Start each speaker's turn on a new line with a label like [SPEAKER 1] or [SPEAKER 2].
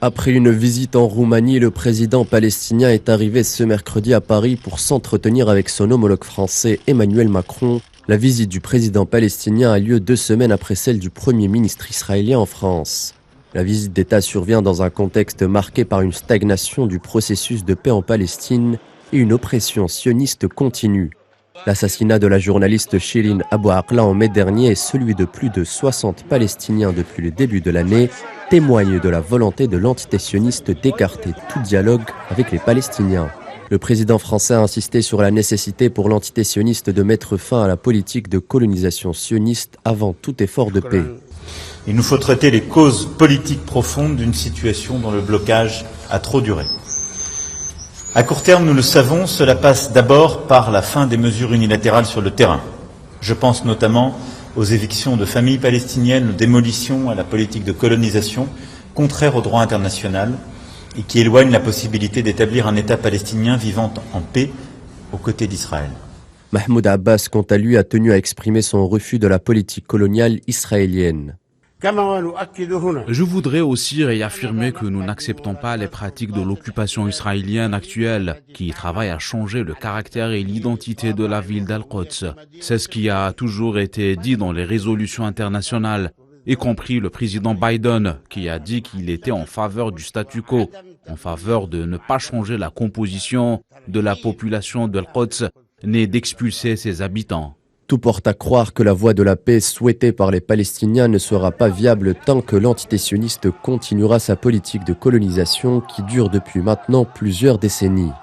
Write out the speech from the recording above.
[SPEAKER 1] Après une visite en Roumanie, le président palestinien est arrivé ce mercredi à Paris pour s'entretenir avec son homologue français Emmanuel Macron. La visite du président palestinien a lieu 2 semaines après celle du premier ministre israélien en France. La visite d'État survient dans un contexte marqué par une stagnation du processus de paix en Palestine et une oppression sioniste continue. L'assassinat de la journaliste Shirin Abu Akleh en mai dernier et celui de plus de 60 Palestiniens depuis le début de l'année témoignent de la volonté de l'entité sioniste d'écarter tout dialogue avec les Palestiniens. Le président français a insisté sur la nécessité pour l'entité sioniste de mettre fin à la politique de colonisation sioniste avant tout effort de paix.
[SPEAKER 2] Il nous faut traiter les causes politiques profondes d'une situation dont le blocage a trop duré. À court terme, nous le savons, cela passe d'abord par la fin des mesures unilatérales sur le terrain. Je pense notamment aux évictions de familles palestiniennes, aux démolitions, à la politique de colonisation, contraire au droit international, et qui éloigne la possibilité d'établir un État palestinien vivant en paix aux côtés d'Israël.
[SPEAKER 1] Mahmoud Abbas, quant à lui, a tenu à exprimer son refus de la politique coloniale israélienne.
[SPEAKER 3] Je voudrais aussi réaffirmer que nous n'acceptons pas les pratiques de l'occupation israélienne actuelle qui travaillent à changer le caractère et l'identité de la ville d'Al-Quds. C'est ce qui a toujours été dit dans les résolutions internationales, y compris le président Biden qui a dit qu'il était en faveur du statu quo, en faveur de ne pas changer la composition de la population d'Al-Quds, ni d'expulser ses habitants.
[SPEAKER 1] Tout porte à croire que la voie de la paix souhaitée par les Palestiniens ne sera pas viable tant que l'entité sioniste continuera sa politique de colonisation qui dure depuis maintenant plusieurs décennies.